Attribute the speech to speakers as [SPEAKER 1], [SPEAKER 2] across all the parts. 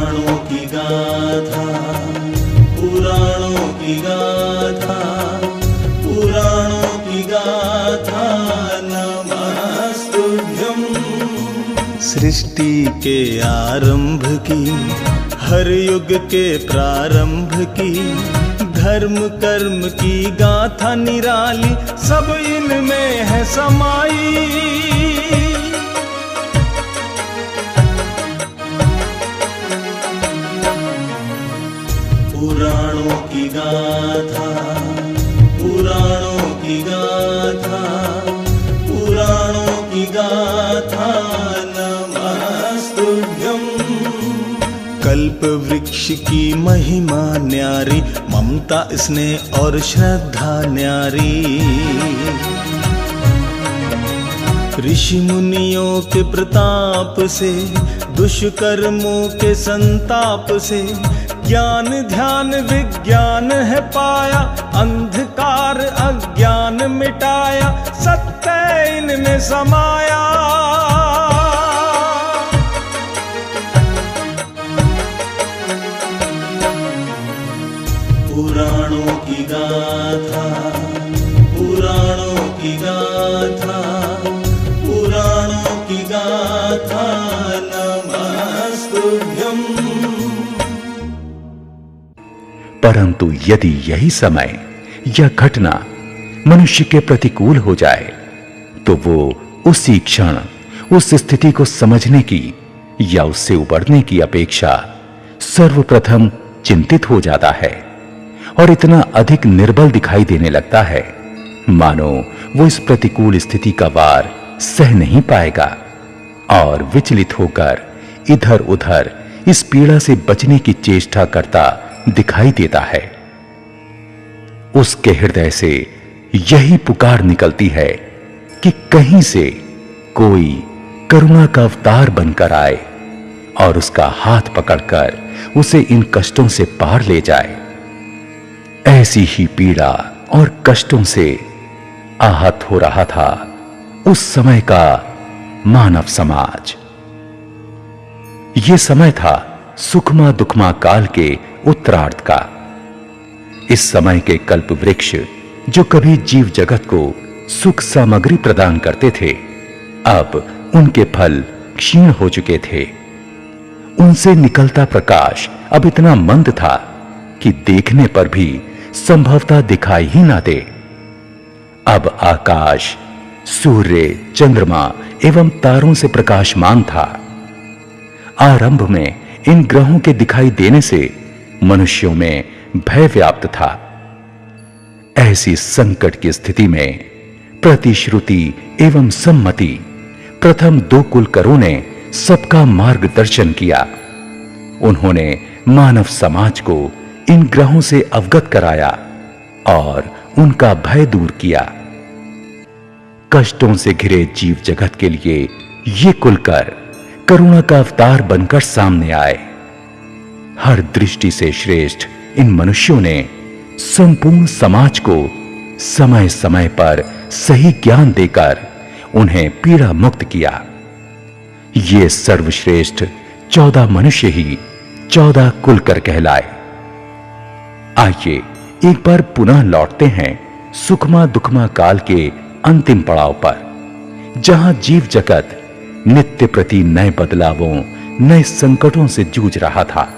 [SPEAKER 1] पुराणों की गाथा, पुराणों की गाथा, पुराणों की गाथा, नमस्तुभ्यं। सृष्टि के आरंभ की, हर युग के प्रारंभ की, धर्म कर्म की गाथा निराली, सब इनमें है समाई। पुराणों की गाथा, पुराणों की गाथा, पुराणों की गाथा, नमस्तुभ्यं। कल्प वृक्ष की महिमा न्यारी, ममता स्नेह और श्रद्धा न्यारी। ऋषि मुनियों के प्रताप से, दुष्कर्मों के संताप से, ज्ञान ध्यान विज्ञान है पाया, अंधकार अज्ञान मिटाया, सत्य इनमें समाया। पुराणों की गाथा, पुराणों की गाथा, पुराणों की गाथा, नमस्तुभ्यं।
[SPEAKER 2] परंतु यदि यही समय या घटना मनुष्य के प्रतिकूल हो जाए, तो वो उसी क्षण उस स्थिति को समझने की या उससे उबरने की अपेक्षा सर्वप्रथम चिंतित हो जाता है और इतना अधिक निर्बल दिखाई देने लगता है, मानो वो इस प्रतिकूल स्थिति का वार सह नहीं पाएगा और विचलित होकर इधर-उधर इस पीड़ा से बचने की चेष्टा करता दिखाई देता है। उसके हृदय से यही पुकार निकलती है कि कहीं से कोई करुणा का अवतार बनकर आए और उसका हाथ पकड़कर उसे इन कष्टों से पार ले जाए। ऐसी ही पीड़ा और कष्टों से आहत हो रहा था उस समय का मानव समाज। यह समय था सुखमा दुखमा काल के उत्तरार्ध का। इस समय के कल्प वृक्ष जो कभी जीव जगत को सुख सामग्री प्रदान करते थे, अब उनके फल क्षीण हो चुके थे। उनसे निकलता प्रकाश अब इतना मंद था कि देखने पर भी संभवतः दिखाई ही ना दे। अब आकाश सूर्य, चंद्रमा एवं तारों से प्रकाशमान था। आरंभ में इन ग्रहों के दिखाई देने से मनुष्यों में भय व्याप्त था। ऐसी संकट की स्थिति में प्रतिश्रुति एवं सम्मति प्रथम दो कुलकरों ने सबका मार्गदर्शन किया। उन्होंने मानव समाज को इन ग्रहों से अवगत कराया और उनका भय दूर किया। कष्टों से घिरे जीव जगत के लिए ये कुलकर करुणा का अवतार बनकर सामने आए। हर दृष्टि से श्रेष्ठ इन मनुष्यों ने संपूर्ण समाज को समय समय पर सही ज्ञान देकर उन्हें पीड़ा मुक्त किया। ये सर्वश्रेष्ठ 14 मनुष्य ही 14 कुलकर कहलाए। आइए एक बार पुनः लौटते हैं सुखमा दुखमा काल के अंतिम पड़ाव पर, जहां जीव जगत नित्य प्रति नए बदलावों, नए संकटों से जूझ रहा था।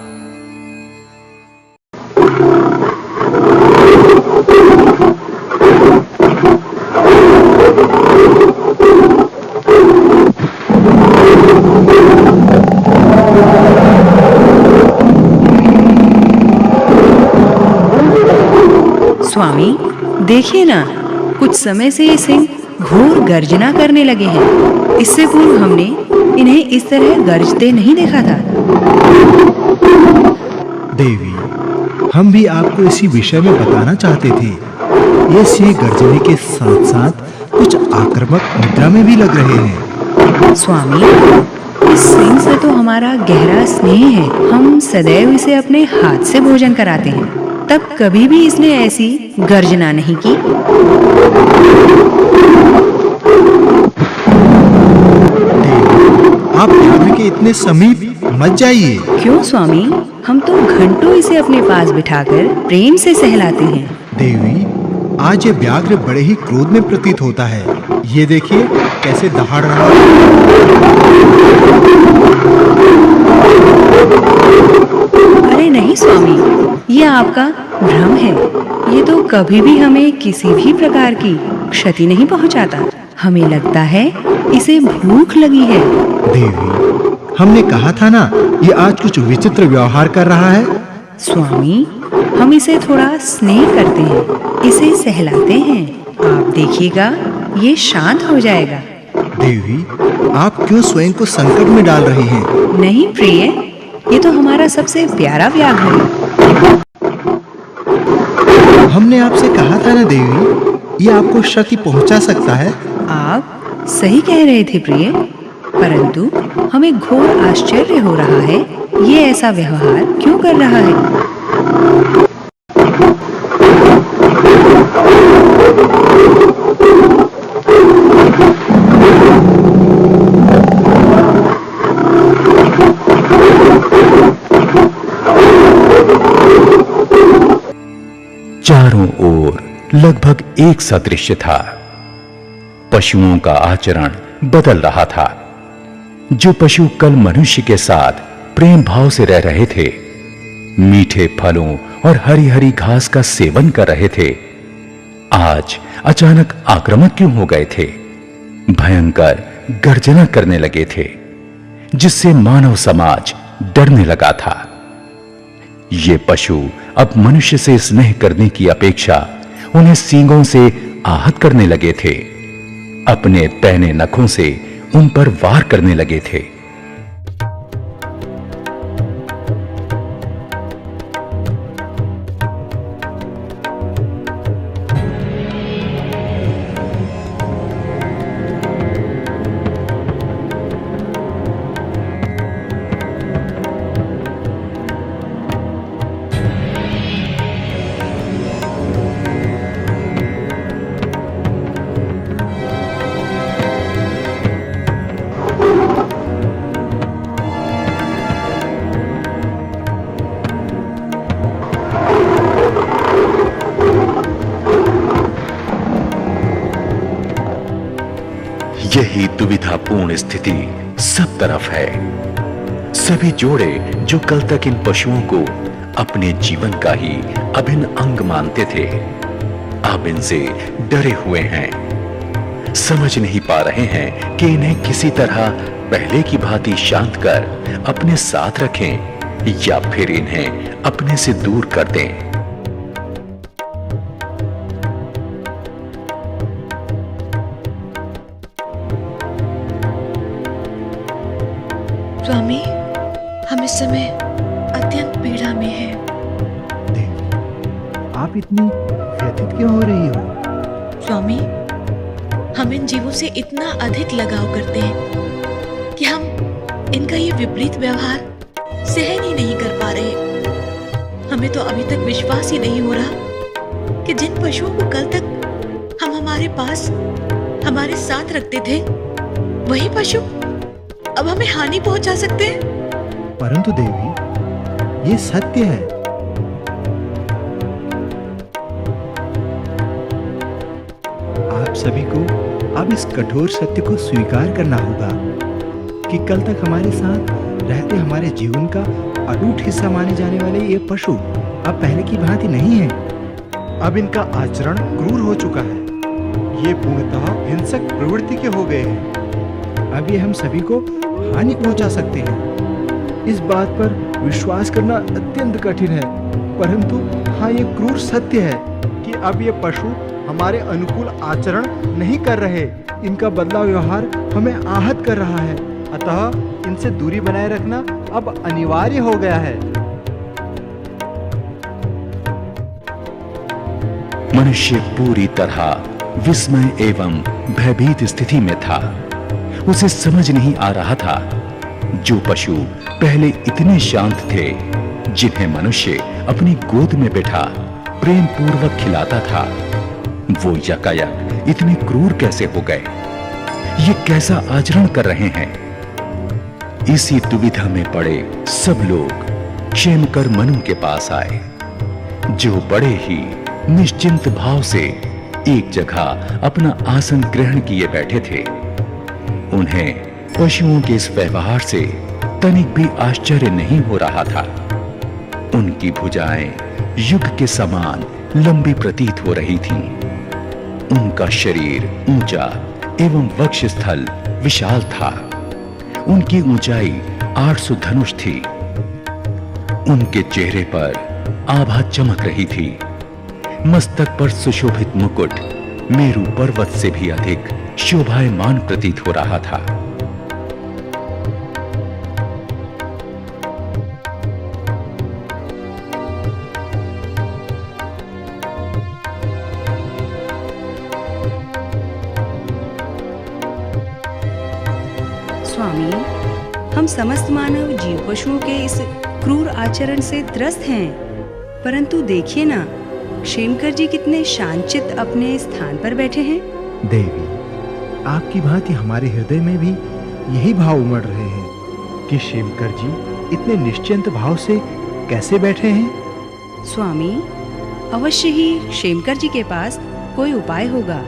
[SPEAKER 3] स्वामी, देखिए ना, कुछ समय से ये सिंह घोर गर्जना करने लगे हैं। इससे पूर्व हमने इन्हें इस तरह गरजते नहीं देखा था।
[SPEAKER 4] देवी, हम भी आपको इसी विषय में बताना चाहते थे। ये सिंह गर्जने के साथ साथ कुछ आक्रामक मुद्रा में भी लग रहे हैं।
[SPEAKER 3] स्वामी, इस सिंह से तो हमारा गहरा स्नेह है। हम सदैव इसे अपने हाथ से भोजन कराते हैं, तब कभी भी इसने ऐसी गर्जना नहीं की।
[SPEAKER 4] आप ध्यान के इतने समीप मत जाइए।
[SPEAKER 3] क्यों स्वामी, हम तो घंटों इसे अपने पास बिठाकर प्रेम से सहलाते हैं।
[SPEAKER 4] देवी, आज ये व्याघ्र बड़े ही क्रोध में प्रतीत होता है। ये देखिए कैसे दहाड़ रहा है।
[SPEAKER 3] अरे नहीं स्वामी, ये आपका भ्रम है। ये तो कभी भी हमें किसी भी प्रकार की क्षति नहीं पहुंचाता। हमें लगता है इसे भूख लगी है।
[SPEAKER 4] देवी, हमने कहा था ना, ये आज कुछ विचित्र व्यवहार कर रहा है।
[SPEAKER 3] स्वामी, हम इसे थोड़ा स्नेह करते हैं, इसे सहलाते हैं। आप देखिएगा ये शांत हो जाएगा।
[SPEAKER 4] देवी, आप क्यों स्वयं को संकट में डाल रही हैं?
[SPEAKER 3] नहीं प्रिय, ये तो हमारा सबसे प्यारा व्याघ्र है।
[SPEAKER 4] हमने आपसे कहा था ना देवी, ये आपको क्षति पहुंचा सकता है।
[SPEAKER 3] आप सही कह रहे थे प्रिय, परंतु हमें घोर आश्चर्य हो रहा है, ये ऐसा व्यवहार क्यों कर रहा है।
[SPEAKER 2] चारों ओर लगभग एक सा दृश्य था। पशुओं का आचरण बदल रहा था। जो पशु कल मनुष्य के साथ प्रेम भाव से रह रहे थे, मीठे फलों और हरी हरी घास का सेवन कर रहे थे, आज अचानक आक्रामक क्यों हो गए थे। भयंकर गर्जना करने लगे थे, जिससे मानव समाज डरने लगा था। ये पशु अब मनुष्य से स्नेह करने की अपेक्षा उन्हें सींगों से आहत करने लगे थे। अपने तैने नखों से उन पर वार करने लगे थे। यही दुविधापूर्ण स्थिति सब तरफ है। सभी जोड़े जो कल तक इन पशुओं को अपने जीवन का ही अभिन्न अंग मानते थे, अब इनसे डरे हुए हैं। समझ नहीं पा रहे हैं कि इन्हें किसी तरह पहले की भांति शांत कर अपने साथ रखें या फिर इन्हें अपने से दूर कर दें।
[SPEAKER 5] स्वामी, हम इस समय अत्यंत पीड़ा में हैं।
[SPEAKER 4] देवी, आप इतनी व्यथित क्यों हो रही हो?
[SPEAKER 5] स्वामी, हम इन जीवों से इतना अधिक लगाव करते हैं कि हम इनका ये विपरीत व्यवहार सहन ही नहीं कर पा रहे। हमें तो अभी तक विश्वास ही नहीं हो रहा कि जिन पशुओं को कल तक हम हमारे पास हमारे साथ रखते थे, वही पशु अब हमें हानि पहुंचा सकते हैं।
[SPEAKER 4] परंतु देवी, ये सत्य है। आप सभी को अब इस कठोर सत्य को स्वीकार करना होगा कि कल तक हमारे साथ रहते हमारे जीवन का अटूट हिस्सा माने जाने वाले ये पशु अब पहले की भांति नहीं है। अब इनका आचरण क्रूर हो चुका है। ये पूर्णतः हिंसक प्रवृत्ति के हो गए हैं। अब ये हम सभी को हानि पहुंचा सकते हैं। इस बात पर विश्वास करना अत्यंत कठिन है, परंतु हाँ, ये क्रूर सत्य है कि अब ये पशु हमारे अनुकूल आचरण नहीं कर रहे। इनका बदला व्यवहार हमें आहत कर रहा है, अतः इनसे दूरी बनाए रखना अब अनिवार्य हो गया है।
[SPEAKER 2] मनुष्य पूरी तरह विस्मय एवं भयभीत स्थिति में था। उसे समझ नहीं आ रहा था, जो पशु पहले इतने शांत थे, जिन्हें मनुष्य अपनी गोद में बैठा प्रेम पूर्वक खिलाता था, वो यकायक इतने क्रूर कैसे हो गए। ये कैसा आचरण कर रहे हैं। इसी दुविधा में पड़े सब लोग क्षेमकर मनु के पास आए, जो बड़े ही निश्चिंत भाव से एक जगह अपना आसन ग्रहण किए बैठे थे। उन्हें पशुओं के इस व्यवहार से तनिक भी आश्चर्य नहीं हो रहा था। उनकी भुजाएं युग के समान लंबी प्रतीत हो रही थीं। उनका शरीर ऊंचा एवं वक्षस्थल विशाल था। उनकी ऊंचाई 800 धनुष थी। उनके चेहरे पर आभा चमक रही थी। मस्तक पर सुशोभित मुकुट मेरु पर्वत से भी अधिक शोभायमान प्रतीत हो रहा था।
[SPEAKER 3] स्वामी, हम समस्त मानव जीव पशुओं के इस क्रूर आचरण से त्रस्त हैं, परंतु देखिए ना, क्षेमकर जी कितने शांतचित्त अपने स्थान पर बैठे हैं।
[SPEAKER 4] देवी, आपकी भांति हमारे हृदय में भी यही भाव उमड़ रहे हैं कि क्षेमकर जी इतने निश्चिंत भाव से कैसे बैठे हैं।
[SPEAKER 3] स्वामी, अवश्य ही क्षेमकर जी के पास कोई उपाय होगा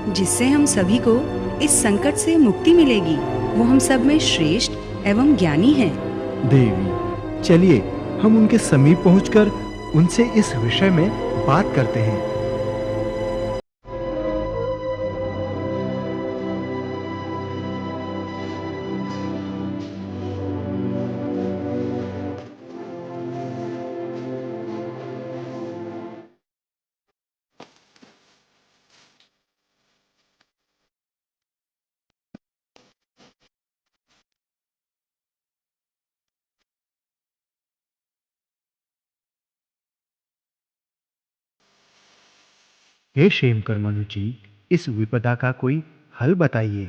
[SPEAKER 3] जिससे हम सभी को इस संकट से मुक्ति मिलेगी। वो हम सब में श्रेष्ठ एवं ज्ञानी हैं।
[SPEAKER 4] देवी, चलिए हम उनके समीप पहुंचकर उनसे इस विषय में बात करते हैं। हे क्षेमकर मनु जी, इस विपदा का कोई हल बताइए।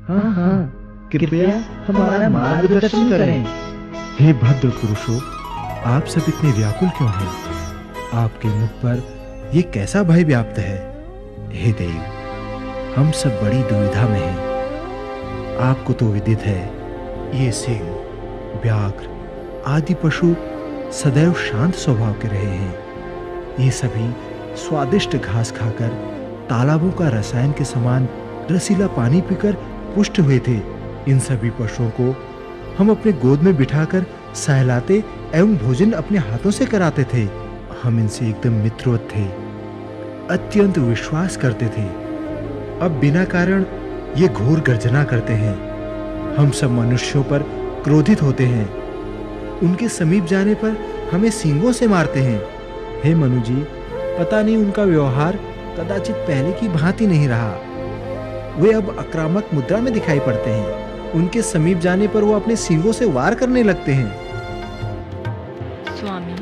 [SPEAKER 6] हाँ हाँ, कृपया हमारा मार्गदर्शन करें।
[SPEAKER 4] हे भद्र पुरुषों, आप सब इतने व्याकुल क्यों हैं? आपके मुख पर ये कैसा भय व्याप्त है? हे देव, हम सब बड़ी दुविधा में हैं। आपको तो विदित है, ये सिंह, व्याघ्र आदि पशु सदैव शांत स्वभाव के रहे हैं। ये सभी स्वादिष्ट घास खाकर, तालाबों का रसायन के समान रसीला पानी पीकर पुष्ट हुए थे। इन सभी पशुओं को हम अपने गोद में बिठाकर सहलाते एवं भोजन अपने हाथों से कराते थे। हम इनसे एकदम मित्रवत थे, अत्यंत विश्वास करते थे। अब बिना कारण ये घोर गर्जना करते हैं। हम सब मनुष्यों पर क्रोधित होते हैं। उनके समीप जाने पर हमें सींगों से मारते हैं। हे मनु जी, पता नहीं उनका व्यवहार कदाचित पहले की भांति नहीं रहा। वे अब आक्रामक मुद्रा में दिखाई पड़ते हैं। उनके समीप जाने पर वो अपने सींगों से वार करने लगते हैं।
[SPEAKER 7] स्वामी,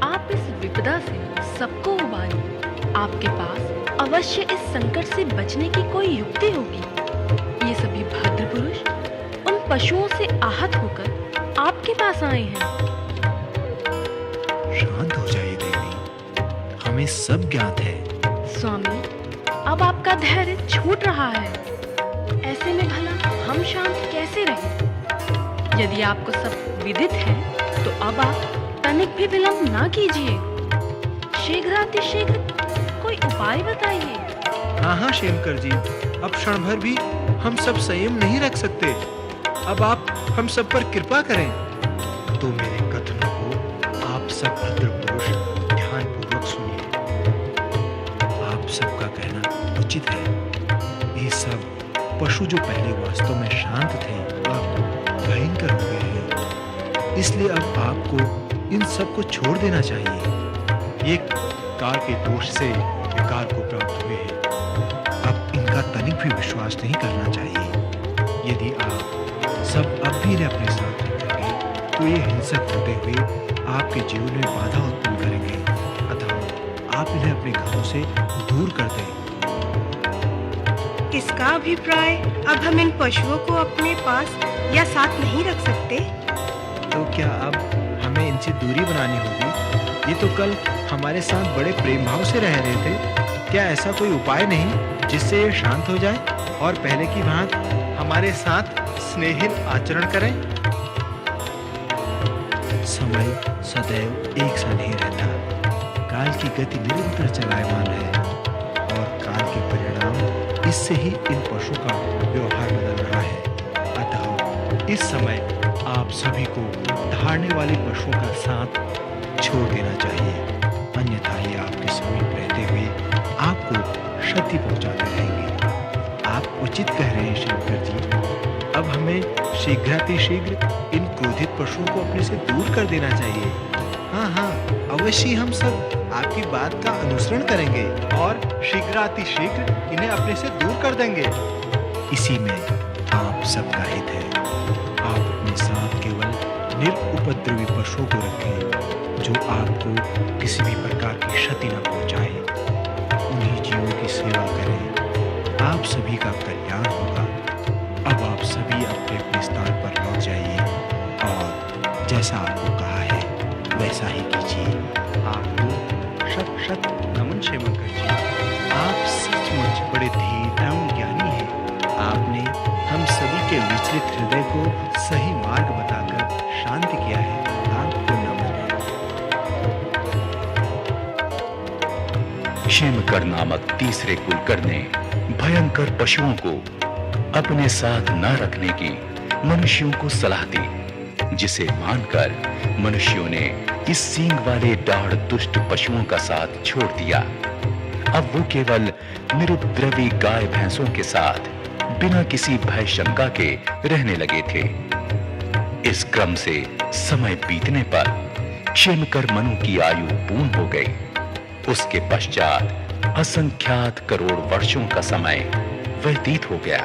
[SPEAKER 7] आप इस विपदा से सबको उबारिए। आपके पास अवश्य इस संकट से बचने की कोई युक्ति होगी। ये सभी भद्र पुरुष उन पशुओं से आहत होकर आपके पास आए हैं।
[SPEAKER 4] शांत हो जाइए देवी, हमें सब ज्ञात है।
[SPEAKER 7] स्वामी, अब आपका धैर्य छूट रहा है। ऐसे में भला हम शांत कैसे रहें? यदि आपको सब विदित है तो अब आप तनिक भी विलंब ना कीजिए। शीघ्रातिशीघ्र कोई उपाय बताइए।
[SPEAKER 4] हाँ क्षेमकर जी, अब क्षण भर भी हम सब संयम नहीं रख सकते। अब आप हम सब पर कृपा करें। तो मेरे कथनों को आप सब भद्र पुरुष ध्यानपूर्वक सुनिए। आप सबका कहना उचित है। ये सब पशु जो पहले वास्तव में शांत थे, अब भयंकर हो गए हैं। इसलिए अब आपको इन सब को छोड़ देना चाहिए। ये काल के दोष से विकार को प्राप्त हुए हैं। अब इनका तनिक भी विश्वास नहीं करना चाहिए। यदि आप सब अब भी इन्हें अपने साथ रखेंगे तो ये हिंसक होते हुए आपके जीवन में बाधा उत्पन्न करेंगे। अतः आप इन्हें अपने घरों से दूर कर दें।
[SPEAKER 8] इसका अभिप्राय, अब हम इन पशुओं को अपने पास या साथ नहीं रख सकते?
[SPEAKER 4] तो क्या अब हमें इनसे दूरी बनानी होगी? ये तो कल हमारे साथ बड़े प्रेम भाव से रह रहे थे। क्या ऐसा कोई उपाय नहीं जिससे ये शांत हो जाए और पहले की भांति हमारे साथ स्नेहिल आचरण करें? समय सदैव एक सा नहीं रहता। काल की गति निरंतर चलायमान है और काल के परिणाम इससे ही इन पशुओं का व्यवहार बदल रहा है। अतः इस समय आप सभी को धारने वाले पशुओं का साथ छोड़ देना चाहिए, अन्यथा ये आपके समीप रहते हुए आपको क्षति पहुंचाते रहेंगे। आप उचित कह रहे हैं शंकर जी। अब हमें शीघ्रातिशीघ्र इन क्रोधित पशुओं को अपने से दूर कर देना चाहिए। हाँ, अवश्य हम सब आपकी बात का अनुसरण करेंगे और शीघ्रातिशीघ्र इन्हें अपने से दूर कर देंगे। इसी में आप सबका हित है। आप अपने साथ केवल निरुपद्रवी पशुओं को रखें जो आपको किसी भी प्रकार की क्षति न पहुंचाए। उन्हीं जीवों की सेवा करें, आप सभी का कल्याण होगा। अब आप सभी अपने अपने स्थान पर लौट जाइए और जैसा आपको कहा है वैसा ही कीजिए। आपको शत शत नमन शेमंकर जी। आप सचमुच बड़े धीर एवं ज्ञानी हैं। आपने हम सभी के विचलित हृदय को सही मार्ग बताकर शांत किया है। आपको नमन है।
[SPEAKER 2] क्षेमकर नामक तीसरे कुलकर ने भयंकर पशुओं को अपने साथ न रखने की मनुष्यों को सलाह दी, जिसे मानकर मनुष्यों ने इस सींग वाले दाढ़ दुष्ट पशुओं का साथ छोड़ दिया। अब वो केवल निरुपद्रवी गाय भैंसों के साथ बिना किसी भय शंका के रहने लगे थे। इस क्रम से समय बीतने पर क्षेमकर मनु की आयु पूर्ण हो गई। उसके पश्चात असंख्यात करोड़ वर्षों का समय व्यतीत हो गया।